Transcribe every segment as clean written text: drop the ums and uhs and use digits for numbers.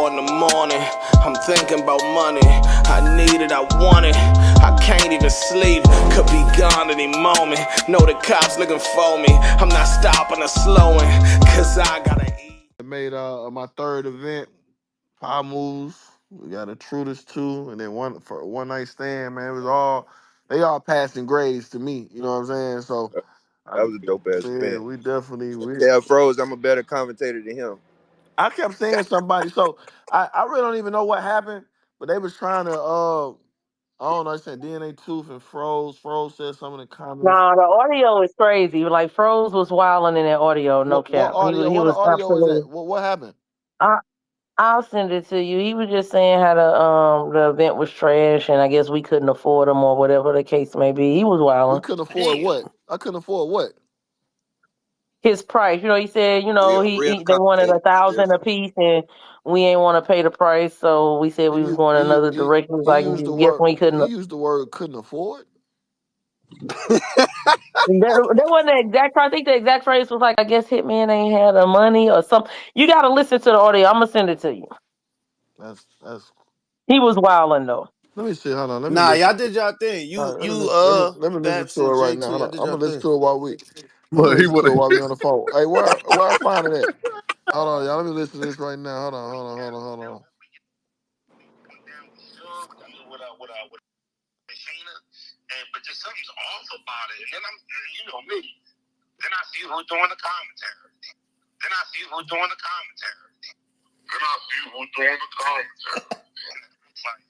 4 in the morning, I'm thinking about money. I need it, I want it, I can't even sleep. Could be gone any moment, know the cops looking for me. I'm not stopping or slowing, cause I gotta eat. I made my third event, 5 moves. We got a Trudis 2, and then one for a one night stand, man. It was all, they all passing grades to me, you know what I'm saying? So That was a dope ass yeah, event. we definitely Tell Froz I'm a better commentator than him. I kept saying somebody, so I really don't even know what happened, but they was trying to I don't know, I said DNA Tooth and Froze. Froze said something in the comments. Nah, the audio is crazy. Like Froze was wilding in that audio, no What cap. audio? He What was audio is that? absolutely. What happened? I I'll send it to you. He was just saying how the event was trash, and I guess we couldn't afford them or whatever the case may be. He was We wilding. couldn't afford what? I couldn't afford what? His price, he said, Real they wanted commentator. 1,000 a piece, and we ain't want to pay the price, so we said He we was used going he another he, direction. It was he like, used the guess word we couldn't. couldn't afford. That wasn't the exact price. I think the exact phrase was like, I guess Hitman ain't had the money or something. You got to listen to the audio. I'm gonna send it to you. That's. He was wilding though. Let me see. Hold on. Let me Nah, listen. y'all did y'all thing. All You right, you let me listen Babs to it and right J now. two, Hold y'all on. did I'm y'all gonna listen thing. to it I'm gonna But he listen to would it have. while we on the phone. Hey, where I find it at? Hold on, y'all. Let me listen to this right now. Hold on. But just something's off about it. And then you know me. Then I see who's doing the commentary. Then I see who's doing the commentary. Like,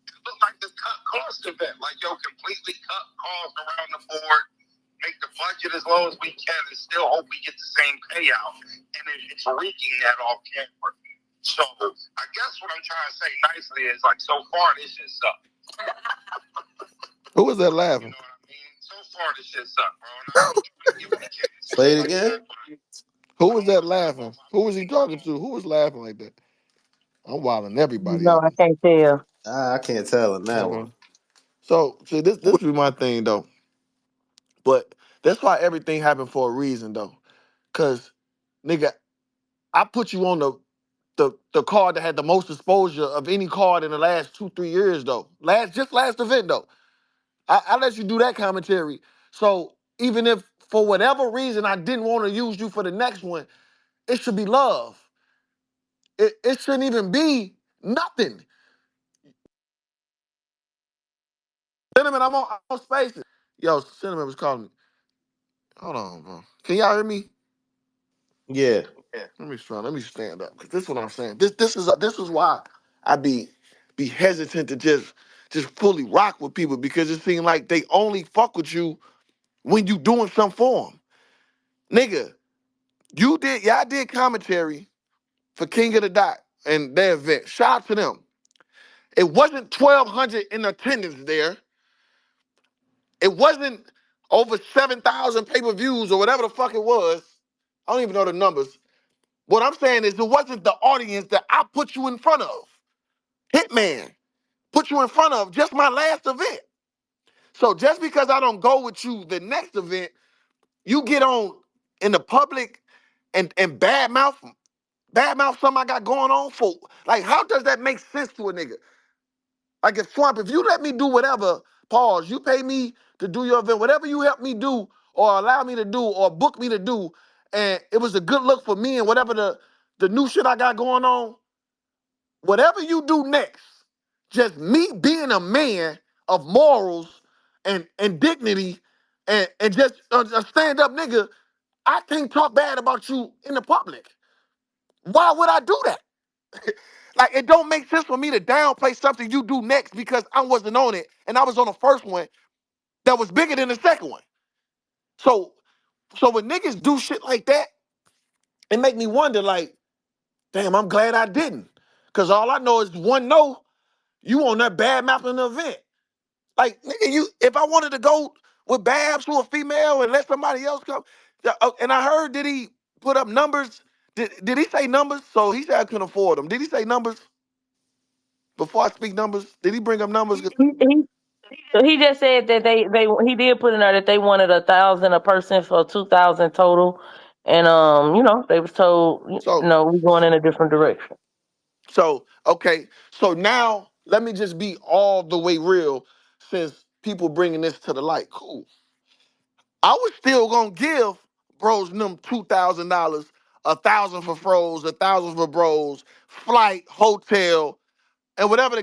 it looks like this cut cost event. Like, completely cut costs around the board, make the budget as low as we can, and still hope we get the same payout. And it's reeking that off camera. So I guess what I'm trying to say nicely is, like, so far this shit sucks. Who was that You laughing? know what I mean? So far this shit sucks, bro. And I don't give a shit. Play it again. Who was that laughing? Who was he talking to? Who was laughing like that? I'm wilding everybody No, out. I can't tell. I can't tell on that one. Okay. So see, this be my thing though. But that's why everything happened for a reason though. Cause nigga, I put you on the card that had the most exposure of any card in the last 2-3 years though. Last event though. I let you do that commentary. So even if for whatever reason I didn't want to use you for the next one, it should be love. It shouldn't even be nothing. Cinnamon, I'm on spaces. Yo, Cinnamon was calling me. Hold on, bro. Can y'all hear me? Yeah. Yeah. Let me stand up. Cause this is what I'm saying. This is why I be hesitant to just fully rock with people because it seems like they only fuck with you when you doing something for them. Nigga, y'all did commentary for King of the Dot and their event. Shout out to them. It wasn't 1,200 in attendance there. It wasn't over 7,000 pay-per-views or whatever the fuck it was. I don't even know the numbers. What I'm saying is it wasn't the audience that I put you in front of. Hitman put you in front of just my last event. So just because I don't go with you the next event, you get on in the public and badmouth something I got going on for. Like, how does that make sense to a nigga? Like, if Swamp, if you let me do whatever, pause, you pay me to do your event, whatever you help me do or allow me to do or book me to do, and it was a good look for me and whatever the new shit I got going on, whatever you do next, just me being a man of morals and dignity and just a stand-up nigga, I can't talk bad about you in the public. Why would I do that? Like, it don't make sense for me to downplay something you do next because I wasn't on it and I was on the first one that was bigger than the second one. So when niggas do shit like that, it make me wonder, like, damn, I'm glad I didn't. Cause all I know is one no, you on that bad mouthing the event. Like, nigga, if I wanted to go with Babs who a female and let somebody else come, and I heard did he put up numbers? Did he say numbers? So he said I couldn't afford them. Did he say numbers? Before I speak numbers, did he bring up numbers? He just said that he did put in there that they wanted 1,000 a person for 2,000 total, And they was told, So we're going in a different direction. okay. So now let me just be all the way real, since people bringing this to the light. Cool. I was still gonna give bros them $2,000, 1,000 for Froz, 1,000 for bros, flight, hotel, and whatever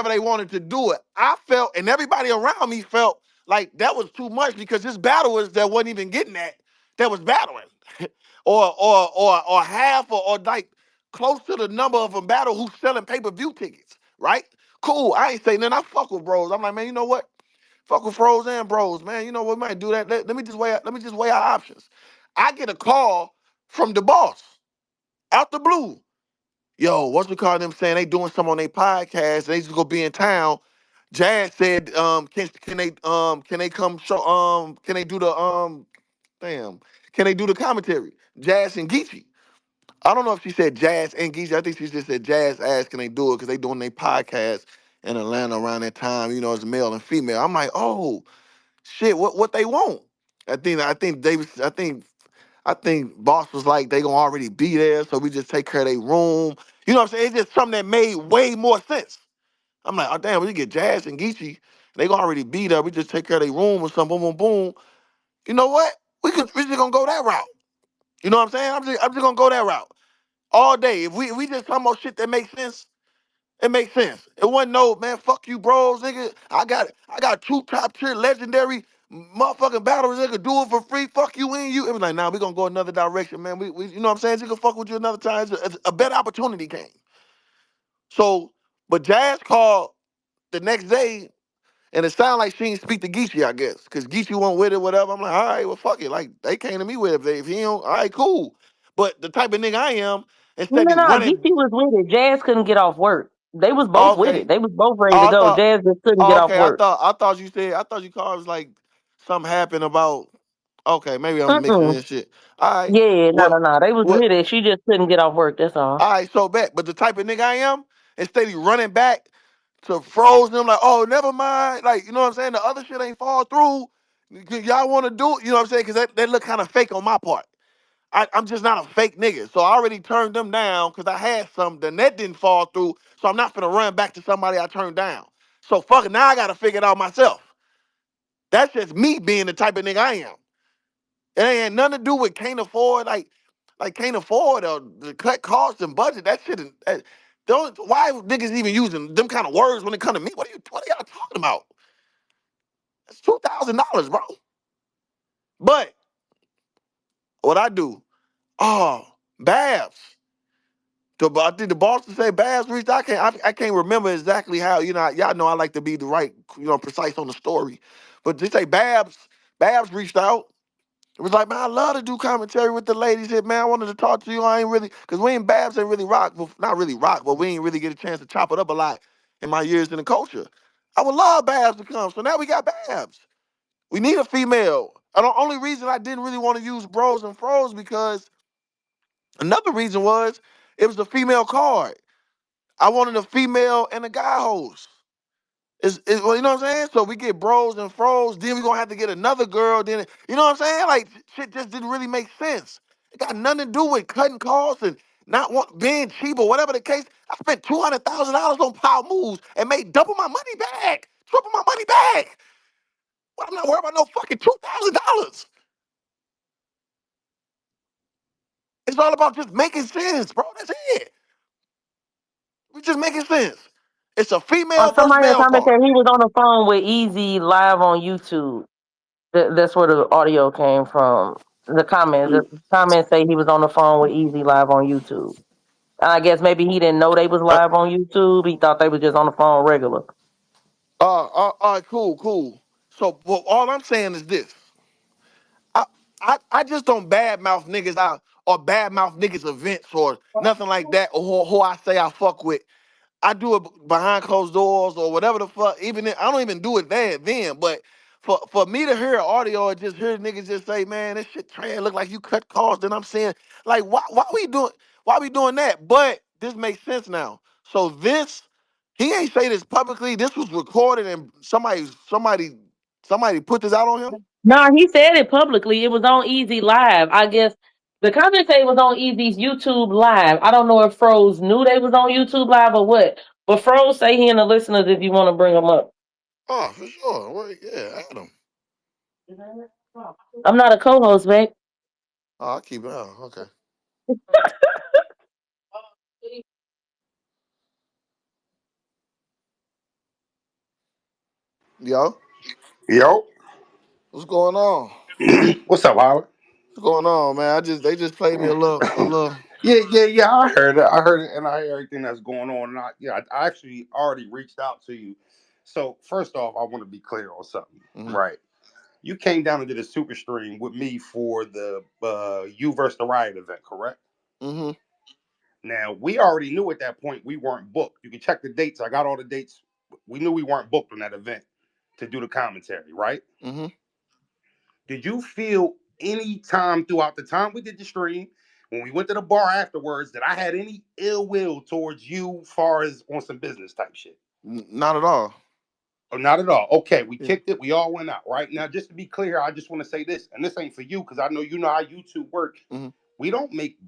they wanted to do it. I felt, and everybody around me felt like that was too much, because this battlers that wasn't even getting that was battling, or half, or like close to the number of a battle who's selling pay-per-view tickets, right? Cool. I ain't saying nothing. I fuck with bros. I'm like, man, you know what? Fuck with Froz and bros, man. You know what? We might do that. Let me just weigh our options. I get a call from the boss out the blue. Yo, what's we call them saying they doing something on their podcast? They just gonna be in town. Jazz said, can they come show can they do the damn can they do the commentary? Jazz and Geechee. I don't know if she said Jazz and Geechee. I think she just said Jazz asked can they do it because they doing their podcast in Atlanta around that time. You know, it's male and female. I'm like, oh shit, what they want? I think boss was like they gonna already be there, so we just take care of their room. You know what I'm saying? It's just something that made way more sense. I'm like, oh damn, we get Jazz and Geechee, they gonna already be there. We just take care of their room or something, boom, boom, boom. You know what? We just gonna go that route. You know what I'm saying? I'm just gonna go that route all day. If we just talking about shit that makes sense, it makes sense. It wasn't no man, fuck you, bros, nigga. I got two top tier legendary motherfucking battlers that could do it for free. Fuck you and you. It was like, nah, we gonna go another direction, man. We you know what I'm saying? She can fuck with you another time. A better opportunity came. So, but Jazz called the next day, and it sounded like she didn't speak to Geechee, I guess, because Geechee went with it, whatever. I'm like, all right, well, fuck it. Like they came to me with it. If he don't, all right, cool. But the type of nigga I am, No, instead no, of no. running, DC was with it. Jazz couldn't get off work. They was both with okay. it. They was both ready to Oh, I go. thought. Jazz just couldn't get Oh, off okay, work. I thought you called. It was like something happened about. Okay, maybe I'm mixing Mm-mm. this shit. All right. Yeah, no, What? no, no. They was What? with it. She just couldn't get off work. That's all. All right. So bet. But the type of nigga I am, instead of running back to Frozen, I'm like, oh, never mind. Like, you know what I'm saying? The other shit ain't fall through. Y'all want to do it? You know what I'm saying? Because that look kind of fake on my part. I'm just not a fake nigga. So I already turned them down because I had some. The net didn't fall through. So I'm not gonna run back to somebody I turned down. So fuck it. Now I gotta figure it out myself. That's just me being the type of nigga I am. It ain't nothing to do with can't afford, like can't afford or the cut costs and budget. That shit is don't why niggas even using them kind of words when it come to me? What are y'all talking about? That's $2,000, bro. But what I do, oh, Babs. I think the boss to say Babs reached. I can't remember exactly how. You know, y'all know I like to be the right, precise on the story. But they say Babs reached out. It was like, man, I love to do commentary with the ladies here, man. I wanted to talk to you. I ain't really, because we and Babs ain't really rock, well, not really rock, but we ain't really get a chance to chop it up a lot in my years in the culture. I would love Babs to come. So now we got Babs. We need a female. And the only reason I didn't really want to use Bros and Froz because another reason was it was the female card. I wanted a female and a guy host. Well, you know what I'm saying? So we get Bros and Froz, then we gonna have to get another girl. Then you know what I'm saying? Like shit just didn't really make sense. It got nothing to do with cutting costs and being cheap or whatever the case. I spent $200,000 on power moves and made double my money back, triple my money back. Well, I'm not worried about no fucking $2,000. It's all about just making sense, bro. That's it. We just making sense. It's a female versus Somebody in the male comments card. said he was on the phone with Easy live on YouTube. That's where the audio came from. The comments say he was on the phone with Easy live on YouTube. I guess maybe he didn't know they was Uh, live on YouTube. He thought they was just on the phone regular. all right, cool. So, well, all I'm saying is this. I, I just don't badmouth niggas out or badmouth niggas events or nothing like that or who I say I fuck with. I do it behind closed doors or whatever the fuck. I don't even do it then. But for me to hear audio and just hear niggas just say, man, this shit trash, look like you cut costs. Then I'm saying, like, why we doing that? But this makes sense now. So he ain't say this publicly. This was recorded and somebody put this out on him. No, he said it publicly. It was on Easy Live. I guess The comment say it was on Easy's YouTube live. I don't know if Froz knew they was on YouTube live or what, but Froz say he and the listeners if you want to bring them up. Oh, for sure. Well, yeah, Adam. I'm not a co-host, babe. Oh, I'll keep it. Oh, okay. Yo, Yo, what's going on? what's up, Howard? What's going on, man? They just played me a little. Yeah. I heard it. I heard it, and I hear everything that's going on. And I actually already reached out to you. So first off, I want to be clear on something. Mhm, Right, you came down and did a super stream with me for the You versus the Riot event, correct? mhm, Now we already knew at that point we weren't booked. You can check the dates. I got all the dates. We knew we weren't booked on that event to do the commentary, right? mhm. Did you feel any time throughout the time we did the stream, when we went to the bar afterwards, that I had any ill will towards you, far as on some business type shit? Not at all. Or not at all? Okay, we Yeah. kicked it. We all went out. Right now, just to be clear, I just want to say this, and this ain't for you because I know you know how YouTube work. Mhm. We don't make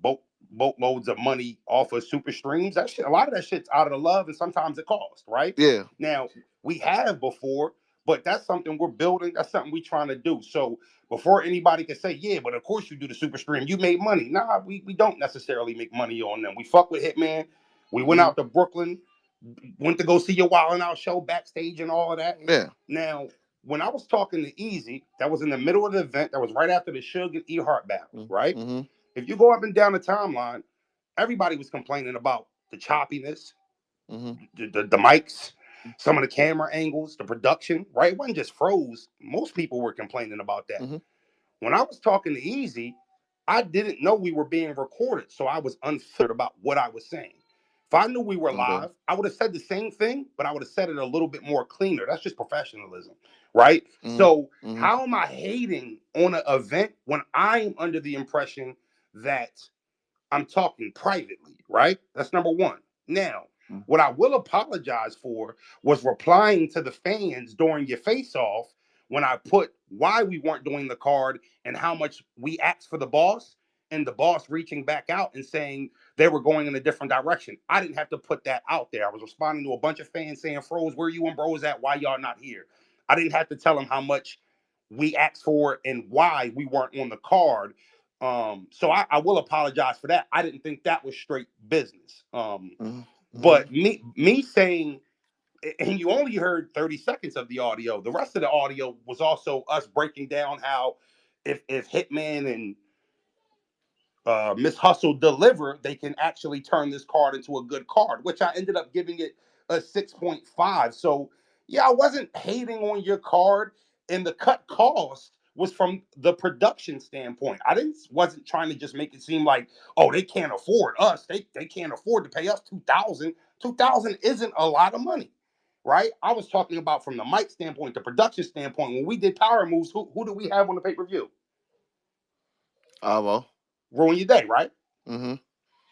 boatloads of money off of super streams. That shit, a lot of that shit's out of the love, and sometimes it costs. Right Yeah. now, we have before, but that's something we're building. That's something we're trying to do. So before anybody can say, yeah, but of course you do the super stream, you made money. Nah, we don't necessarily make money on them. We fuck with Hitman. We went Mhm. out to Brooklyn, went to go see your Wild 'N Out show backstage and all of that. Yeah. Now, when I was talking to Easy, that was in the middle of the event. That was right after the Suge and E Heart battle, right? Mhm. If you go up and down the timeline, everybody was complaining about the choppiness, Mhm. the mics, some of the camera angles, the production, right? It wasn't just Froze. Most people were complaining about that. Mhm. When I was talking to Easy, I didn't know we were being recorded, so I was unfiltered about what I was saying. If I knew we were Okay. live, I would have said the same thing, but I would have said it a little bit more cleaner. That's just professionalism, right? Mhm. So, Mhm. how am I hating on an event when I am under the impression that I'm talking privately, right? That's number one. Now, what I will apologize for was replying to the fans during your face off when I put why we weren't doing the card and how much we asked for the boss, and the boss reaching back out and saying they were going in a different direction. I didn't have to put that out there. I was responding to a bunch of fans saying, Froze, where you and bros at? Why y'all not here? I didn't have to tell them how much we asked for and why we weren't on the card. So I will apologize for that. I didn't think that was straight business. Mhm. But Mhm. me saying, and you only heard 30 seconds of the audio. The rest of the audio was also us breaking down how if Hitman and Miss Hustle deliver, they can actually turn this card into a good card, which I ended up giving it a 6.5. So, yeah, I wasn't hating on your card, and the cut cost was from the production standpoint. I didn't wasn't trying to just make it seem like, oh, they can't afford us. They can't afford to pay us 2,000. 2,000 isn't a lot of money. Right? I was talking about from the mic standpoint, the production standpoint. When we did Power Moves, who do we have on the pay-per-view? Ah, well. Ruin Your Day, right? Mhm.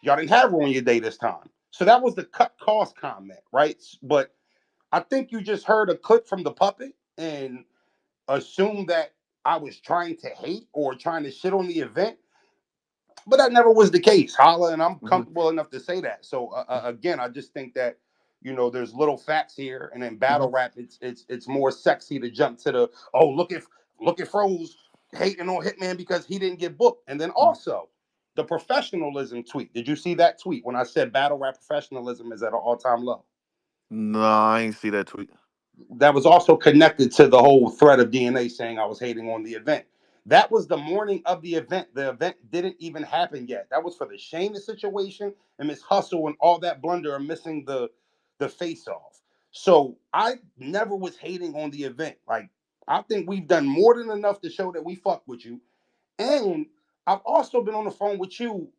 Y'all didn't have Ruin Your Day this time. So that was the cut cost comment, right? But I think you just heard a clip from the puppet and assumed that I was trying to hate or trying to shit on the event. But that never was the case, Holla, and I'm Mhm. comfortable enough to say that. So again, I just think that there's little facts here, and in battle Mhm. rap, it's more sexy to jump to the look at Froze hating on Hitman because he didn't get booked, and then also the professionalism tweet. Did you see that tweet when I said battle rap professionalism is at an all time low? No, I ain't see that tweet. That was also connected to the whole thread of DNA saying I was hating on the event. That was the morning of the event. The event didn't even happen yet. That was for the Shayna situation and Miss Hustle and all that blunder of missing the face off. So I never was hating on the event. Like I think we've done more than enough to show that we fuck with you. And I've also been on the phone with you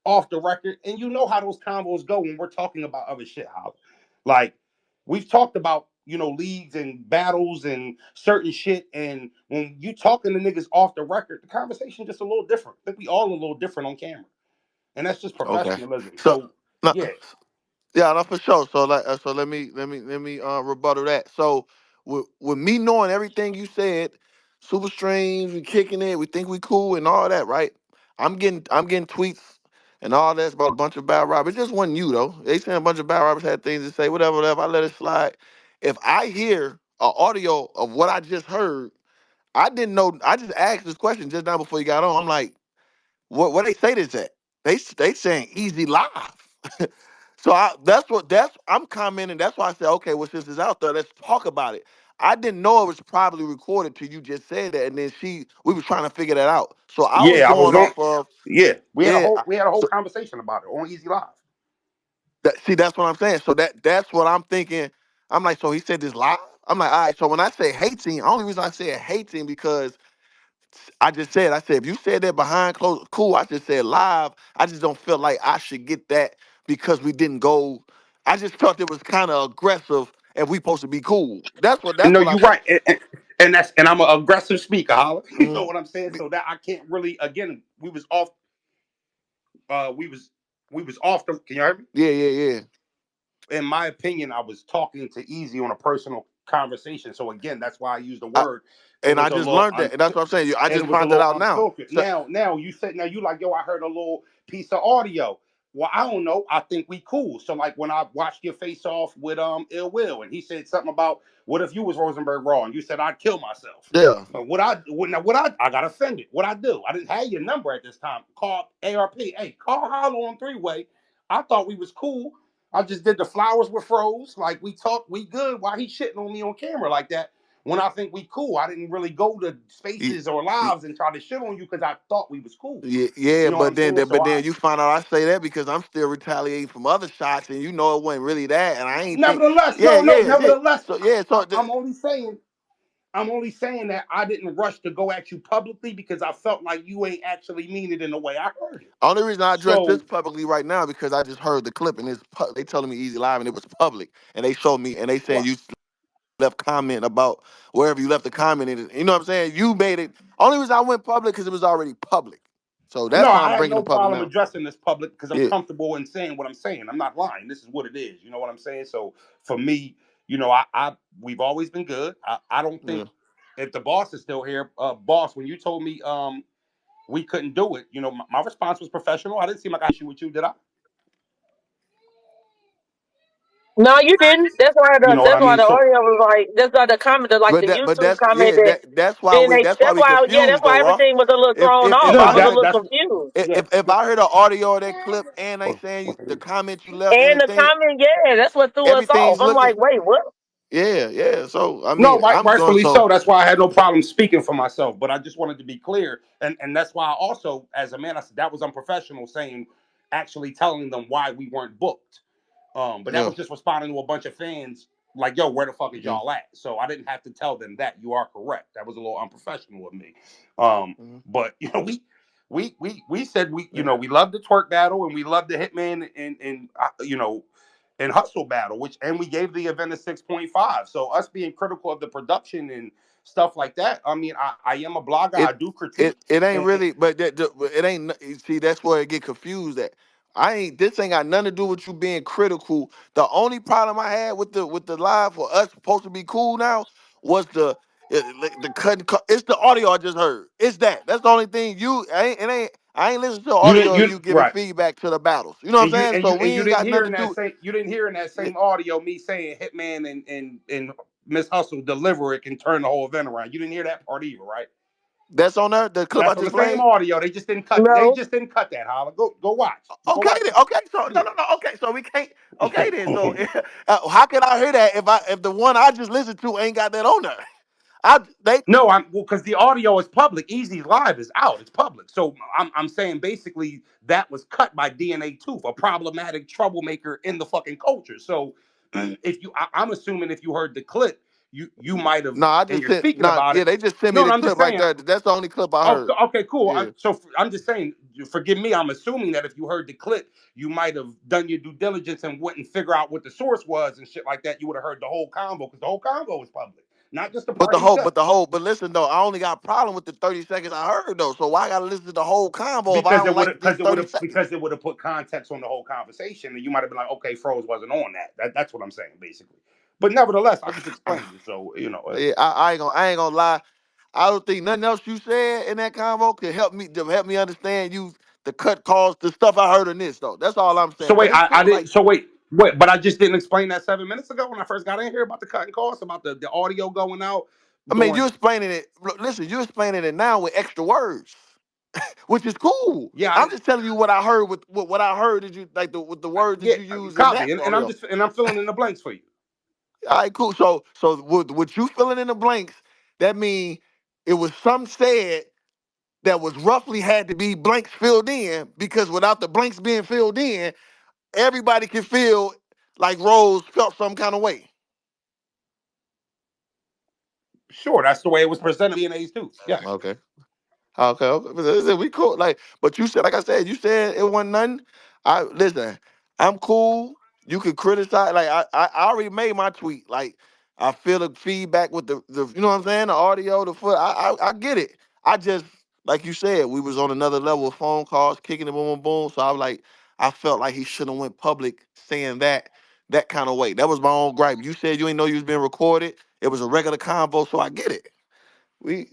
off the record, and you know how those combos go when we're talking about other shit, Howard. Like we've talked about, leagues and battles and certain shit, and when you talking to niggas off the record, the conversation just a little different. I think we all a little different on camera, and that's just Okay. professionalism. So, So no, yeah, yeah, no, for sure. So, so let me rebuttal that. So, with me knowing everything you said, super streams, we kicking it, we think we cool and all that, right? I'm getting tweets and all that's about a bunch of bad robbers. It just wasn't you though. They saying a bunch of bad robbers had things to say, whatever, whatever. I let it slide. If I hear a audio of what I just heard, I didn't know. I just asked this question just now before you got on. I'm like, what they say this at? They saying easy live. So that's I'm commenting. That's why I said, okay, well, since it's out there, let's talk about it. I didn't know it was probably recorded till you just said that, and then we was trying to figure that out. So I was Yeah, I was going on. off of Yeah, yeah. we had a whole So conversation about it on Easy Live. see, that's what I'm saying. So that's what I'm thinking. I'm like, so he said this live. I'm like, all right. So when I say hating, only reason I said hating because I said, if you said that behind closed, cool. I just said live. I just don't feel like I should get that because we didn't go. I just felt it was kind of aggressive and we supposed to be cool. That's No, what I you're said. right, and I'm an aggressive speaker, holla. You know Mhm. what I'm saying? So that I can't really. Again, we was off. We was off the. Can you hear me? Yeah, yeah, yeah. In my opinion, I was talking to Easy on a personal conversation. So again, that's why I used the I, word. It and I was a just little learned that. And that's what I'm saying. I and just it was a found that little out now. unfiltered. So Now you said now you like, yo, I heard a little piece of audio. Well, I don't know. I think we cool. So like when I watched your face off with Ill Will, and he said something about what if you was Rosenberg Raw, and you said I'd kill myself. yeah. What I got offended. What I do? I didn't have your number at this time. Call ARP. Hey, call Hollow on 3-way. I thought we was cool. I just did the flowers with Froz. Like we talked, we good. Why he shitting on me on camera like that? When I think we cool, I didn't really go to Y- spaces or y- lives and try to shit on you because I thought we was cool. Yeah, yeah, You know what I'm saying? So but I, then you find out I say that because I'm still retaliating from other shots, and you know it wasn't really that, and I ain't think, nevertheless, yeah, no, yeah, yeah. nevertheless, So yeah, I'm only saying. I'm only saying that I didn't rush to go at you publicly because I felt like you ain't actually mean it in the way I heard it. only reason I address this So publicly right now because I just heard the clip and they telling me easy live and it was public and they showed me and they saying what? you left comment about wherever you left the comment in it. You know what I'm saying? You made it. Only reason I went public because it was already public. So No, that's why I I'm have bringing no the public problem now. addressing this public because I'm Yeah, comfortable in saying what I'm saying. I'm not lying. This is what it is. You know what I'm saying? So for me, I we've always been good. I don't yeah. think if the boss is still here, boss, when you told me we couldn't do it, my response was professional. I didn't seem like I had an issue with you, did I? No, you didn't. You know what That's I why mean? the So audio was like that's why the comment like the But YouTube that's comment yeah. that then they That's why that's we why that's confused though, why Raw. everything was a little thrown off. If I no, I was a heard little that's confused. yeah. if I heard an audio of that clip and they saying What the comment you left and And the everything, comment, yeah, that's what threw us off. everything's I'm looking. like, wait, what? Yeah, yeah. So I No, mean, I'm going rightfully so so. That's why I had no problem speaking for myself. But I just wanted to be clear, and that's why I also, as a man, I said that was unprofessional saying, actually telling them why we weren't booked. But that yeah. was just responding to a bunch of fans like, "Yo, where the fuck is Mhm, y'all at?" So I didn't have to tell them that. You are correct. That was a little unprofessional of me. mhm, But we said yeah. we love the twerk battle and we love the Hitman and hustle battle, and we gave the event a 6.5. So us being critical of the production and stuff like that. I mean, I am a blogger. I It do critique. it ain't And really, but it ain't. See, that's where it get confused. At this ain't got nothing to do with you being critical. The only problem I had with the live for us supposed to be cool now was the cut. It's the audio I just heard. It's that. That's the only thing. I ain't listening to the you didn't audio of you you giving right. feedback to the battles. You know what I'm saying? So we And you ain't didn't got hear nothing in to that do. same you didn't hear in that Yeah, same audio me saying Hitman and Miss Hustle deliver it can turn the whole event around. You didn't hear that part either, right? that's on there. The clip I That's on the just same played. audio. They just didn't cut. They No. just didn't cut that. Holla, go watch. Go Okay watch then. it. Okay. So no, no, no. Okay. So we can't. Okay then. So how can I hear that if the one I just listened to ain't got that on there? I they No, I'm well because the audio is public. Easy Live is out. It's public. So I'm saying basically that was cut by DNA Tooth, a problematic troublemaker in the fucking culture. So if I'm assuming if you heard the clip, you might have no. I and just you're said speaking no. about Yeah, it. they just sent me No, the no, I'm just clip right saying. there. That's the only clip I Oh, heard. okay, cool. Yeah. I'm just saying. Forgive me. I'm assuming that if you heard the clip, you might have done your due diligence and went and figure out what the source was and shit like that. You would have heard the whole convo because the whole convo was public, not just the part he cut. But listen though, I only got a problem with the 30 seconds I heard though. So why I gotta listen to the whole combo if I Because don't it would like have these 30 seconds? because it would have put context on the whole conversation, and you might have been like, okay, Froze wasn't on that's what I'm saying basically. But nevertheless, I just explained it. So Yeah, I ain't gonna lie. I don't think nothing else you said in that convo could help me understand you the cut calls, the stuff I heard in this though. That's all I'm So saying. But wait, it's I cool. didn't. Like So wait, but I just didn't explain that 7 minutes ago when I first got in here about the cutting costs, about the audio going out I mean, you during. explaining it. Listen, you explaining it now with extra words, which is cool. Yeah, I I'm didn't. just telling you what I heard with what I heard that you like with the words that Yeah, you use in that copy, and audio. I'm filling in the blanks for you. All right, cool. So with you filling in the blanks, that means it was some said that was roughly had to be blanks filled in because without the blanks being filled in, everybody can feel like Rose felt some kind of way. Sure, that's the way it was presented in A's too. Yes. Okay. Okay. We cool. Like, but you said, like I said, you said it wasn't nothing. I listen. I'm cool. You could criticize. Like I already made my tweet. Like I feel the feedback with the you know what I'm saying, the audio, the foot. I get it. I just like you said, we was on another level of phone calls, kicking it, boom, boom, boom. So I was like, I felt like he should have went public saying that kind of way. That was my own gripe. You said you ain't know you was being recorded. It was a regular convo, so I get it. We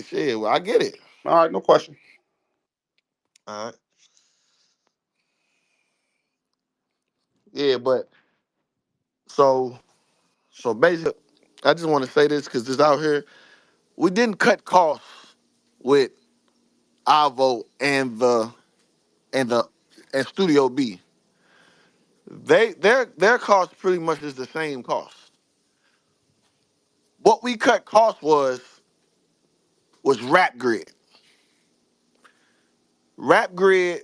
shit. Well, I get it. All right, no question. All right. Yeah, but so basically, I just want to say this because this out here, we didn't cut costs with Avo and Studio B. Their cost pretty much is the same cost. What we cut cost was Rap Grid. Rap Grid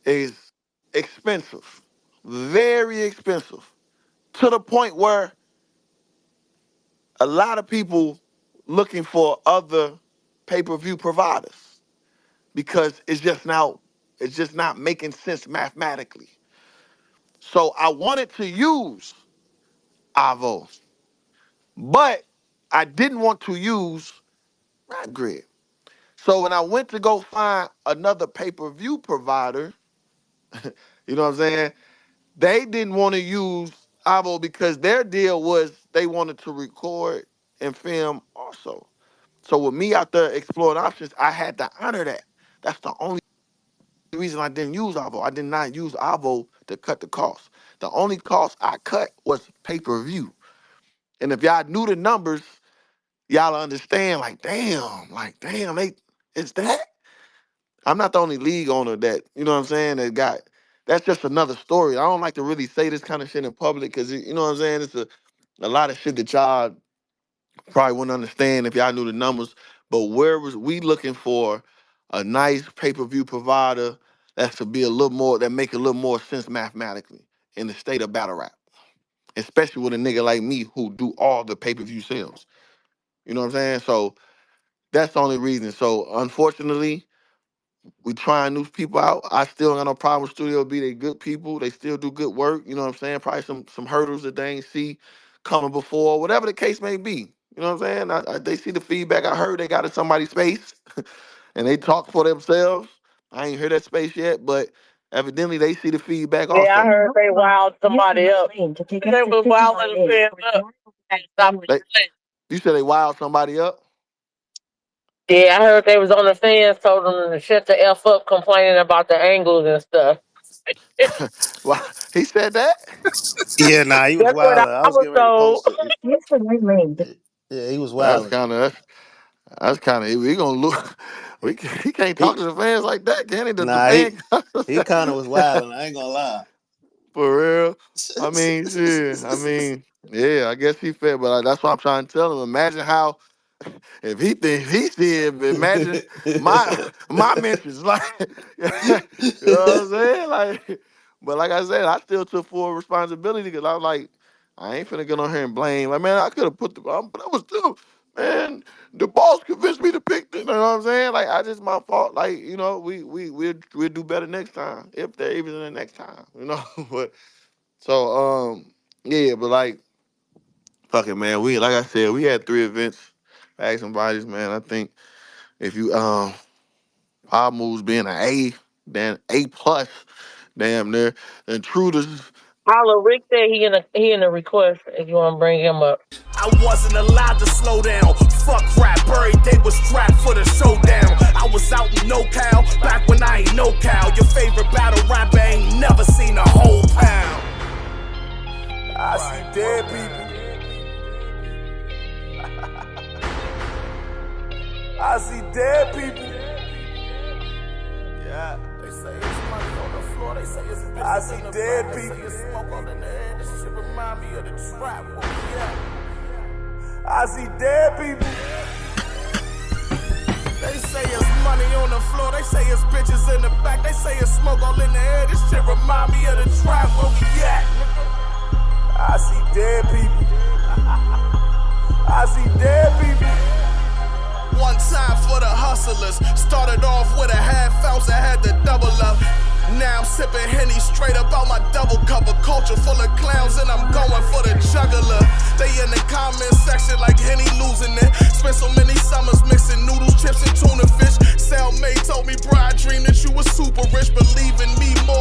is expensive, very expensive, to the point where a lot of people looking for other pay-per-view providers because it's just not making sense mathematically. So I wanted to use Avo, but I didn't want to use RapGrid. So when I went to go find another pay-per-view provider, you know what I'm saying? They didn't want to use Avo because their deal was they wanted to record and film also. So with me out there exploring options, I had to honor that. That's the only reason I didn't use Avo. I did not use Avo to cut the cost. The only cost I cut was pay-per-view. And if y'all knew the numbers, y'all understand, like, damn, it's that? I'm not the only league owner that, you know what I'm saying, that's just another story. I don't like to really say this kind of shit in public because, you know what I'm saying, it's a lot of shit that y'all probably wouldn't understand if y'all knew the numbers. But where was we looking for a nice pay-per-view provider that should be a little more, that make a little more sense mathematically in the state of battle rap, especially with a nigga like me who do all the pay-per-view sales. You know what I'm saying? So that's the only reason. So unfortunately, we trying new people out. I still got no problem with Studio B. They good people. They still do good work. You know what I'm saying? Probably some hurdles that they ain't see coming before, whatever the case may be. You know what I'm saying? They see the feedback. I heard they got in somebody's space and they talk for themselves. I ain't heard that space yet, but evidently they see the feedback Yeah, I also. heard they wild somebody up. They was wilding fans up. Stop They, you said they wild somebody up? Yeah, I heard they was on the fans, told them to shut the F up, complaining about the angles and stuff. Well, he said that? Yeah, nah, he was That's what wild. I I was was getting ready to told. post it. Yeah, he was That's wild. kind of that's kind of we gonna look. He can't talk He to the fans like that, can he? The nah, fan he kind of was wild, and I ain't gonna lie. for real. I mean, shit. I mean, yeah. I guess he fed, but that's what I'm trying to tell him. Imagine how if he thinks he see it. Imagine my mentions, like you know what I'm saying, like. But like I said, I still took full responsibility because I was like, I ain't finna get on here and blame. Like, man, I could have put but I was still, man. The boss convinced me to pick this. You know what I'm saying? Like, I just my fault. Like, you know, we'll do better next time if they're even in the next time. You know, but so yeah, but like, fuck it, man. We like I said, we had 3 events, bags and bodies, man. I think if you Power Moves being an A, then A plus, damn near. Intruders, Holla, Rick said he in a request if you want to bring him up. I wasn't allowed to slow down. fuck rap, every day was strapped for the showdown. I was out in NoCal, back when I ain't no cow. Your favorite battle rapper ain't never seen a whole pound. I see dead people. I see dead people. Yeah, they say it's money on the floor. They say it's bitches. I see dead people. They say it's smoke all in the air. This shit remind me of the trap. Where we at? I see dead people. They say it's money on the floor. They say it's bitches in the back. They say it's smoke all in the air. This shit remind me of the trap. Where we at? I see dead people. I see dead people. One time for the hustlers. Started off with a half ounce, I had to double up. Now I'm sipping Henny straight up out my double cup. A culture full of clowns and I'm going for the juggler. They in the comment section like Henny losing it. Spent so many summers mixing noodles, chips and tuna fish. Cellmate told me, bro, I dreamed that you was super rich. Believe in me more